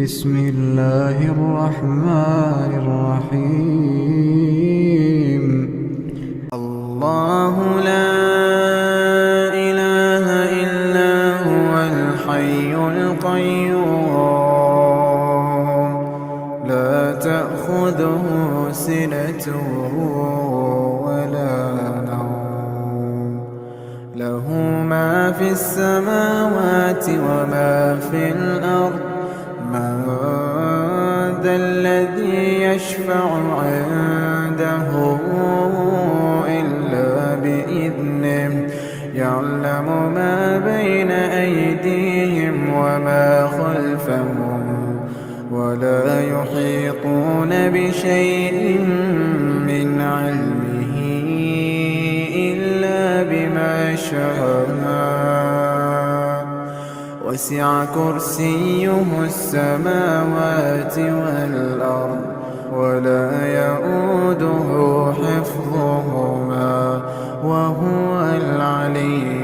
بسم الله الرحمن الرحيم. الله لا إله إلا هو الحي القيوم لا تأخذه سنة ولا نوم له ما في السماوات وما في الأرض من ذا الذي يشفع عنده إلا بإذنه يعلم ما بين أيديهم وما خلفهم ولا يحيطون بشيء من علمه إلا بما شاء وسع كرسيه السماوات والأرض ولا يؤوده حفظهما وهو العلي